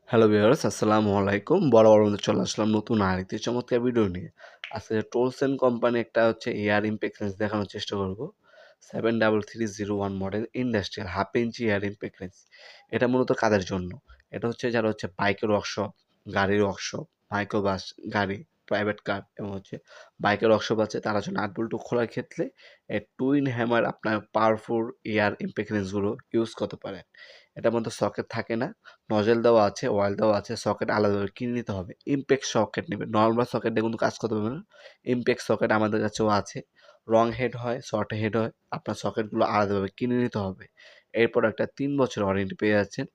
Hello viewers, আসসালামু আলাইকুম। বরাবর মতো চলে আসলাম নতুন আরেকটি চমৎকার ভিডিও নিয়ে। আজকে টোলসেন কোম্পানি একটা এয়ার ইমপ্যাক্ট রেঞ্জ দেখানোর চেষ্টা করব। 73301 model industrial half inch air impact range. এটা মূলত কাদের জন্য? এটা যারা বাইকের ওয়ার্কশপ, গাড়ির ওয়ার্কশপ, মাইক্রোবাস গাড়ি, প্রাইভেট কার এবং বাইকের ওয়ার্কশপ আছে তারা জন্য 8 বল্টু খোলার ক্ষেত্রে টুইন হ্যামার আপনার পাওয়ারফুল এয়ার ইমপ্যাক্ট রেঞ্জগুলো ইউজ করতে পারেন। এটার মধ্যে সকেট থাকে না, নজেল দেওয়া আছে, অয়েল দেওয়া আছে, সকেট আলাদাভাবে কিনে নিতে হবে। ইমপ্যাক্ট সকেট নেবেন, নর্মাল সকেট দিয়ে কিন্তু কাজ করতে পারবে না। ইমপ্যাক্ট সকেট আমাদের কাছেও আছে, রং হেড হয়, শর্ট হেড হয়, আপনার সকেটগুলো আলাদাভাবে কিনে নিতে হবে। এরপর একটা 3 বছর ওয়ারেন্টি পেয়ে যাচ্ছেন।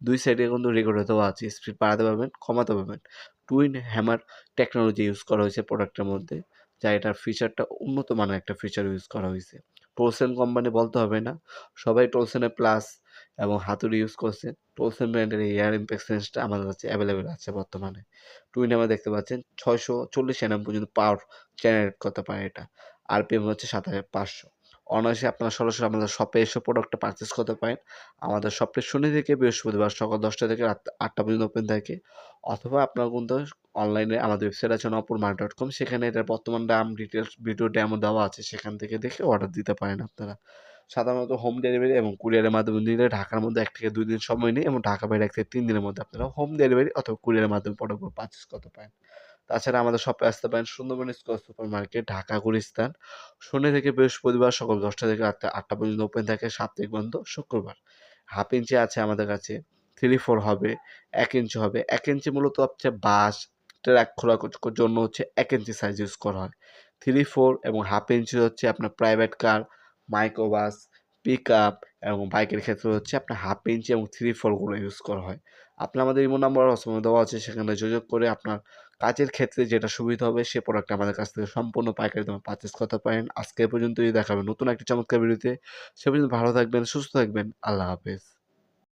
দুই সাইডে কিন্তু রেগুলেটর দেওয়া আছে, স্পিড বাড়াতে পারবেন, কমাতে পারবেন। টুইন হ্যামার টেকনোলজি ইউজ করা হয়েছে প্রোডাক্টের মধ্যে, যা এটার ফিচারটা উন্নত মানের একটা ফিচার ইউজ করা হয়েছে। টোলসেন কোম্পানি বলতে হবে না, সবাই টোলসেনের প্লাস এবং হাতুড়ি ইউজ করছে। টোলসেন ব্র্যান্ডের এই এয়ার ইমপ্যাক্ট সেন্সটা আমাদের কাছে অ্যাভেলেবেল আছে বর্তমানে। টুইন আমরা দেখতে পাচ্ছেন 640 এনএম পর্যন্ত পাওয়ার জেনারেট করতে পারে এটা। আরপিএম ৭,৫০০। অনায়াসে আপনারা সরাসরি আমাদের শপে এসে প্রোডাক্টটা পারচেজ করতে পারেন। আমাদের শপটি শনি থেকে বৃহস্পতিবার সকাল 10টা থেকে রাত 8টা পর্যন্ত ওপেন থাকে। অথবা আপনারা কিন্তু অনলাইনে আমাদের ওয়েবসাইট আছে নপুরমার্ট.com, সেখানে এটার বর্তমান দাম, ডিটেইলস, ভিডিও ডেমো দেওয়া আছে। সেখান থেকে দেখে অর্ডার দিতে পারেন আপনারা। সাধারণত হোম ডেলিভারি এবং কুরিয়ারের মাধ্যমে নিলে ঢাকার মধ্যে ১ থেকে ২ দিন সময় নেয় এবং ঢাকার বাইরে ১ থেকে ৩ দিনের মধ্যে আপনারা হোম ডেলিভারি অথবা কুরিয়ারের মাধ্যমে প্রোডাক্টগুলো পারচেজ করতে পারেন। তাছাড়া আমাদের শপে আসতে পারেন Sundarban square supermarket, Dhaka Gulistan. শনি থেকে বৃহস্পতিবার সকাল ১০টা থেকে রাত ৮টা পর্যন্ত ওপেন থাকে, সাপ্তাহিক বন্ধ শুক্রবার। হাফ ইঞ্চি আছে আমাদের কাছে, 3/4 হবে, ১ ইঞ্চি হবে। ১ ইঞ্চি মূলত বাস, ট্রাক খোলার জন্য ১ ইঞ্চি সাইজ ইউজ করা হয়। 3/4 এবং হাফ ইঞ্চি আপনার প্রাইভেট কার, মাইক্রোবাস, পিকআপ এবং বাইকের ক্ষেত্রে আপনার হাফ ইঞ্চি এবং 3/4 গুলো ইউজ করা হয়। আপনি আমাদের ইমো নাম্বার হোয়াটসঅ্যাপে দেওয়া আছে, সেখানে যোগাযোগ করে আপনার কাজের ক্ষেত্রে যেটা সুবিধা হবে সে প্রোডাক্ট আমাদের কাছ থেকে সম্পূর্ণ পাইকারি দামে পারচেজ করতে পারেন। আজকে এ পর্যন্তই, দেখা হবে নতুন একটি চমৎকার ভিডিওতে। সে পর্যন্ত ভালো থাকবেন, সুস্থ থাকবেন। আল্লাহ হাফেজ।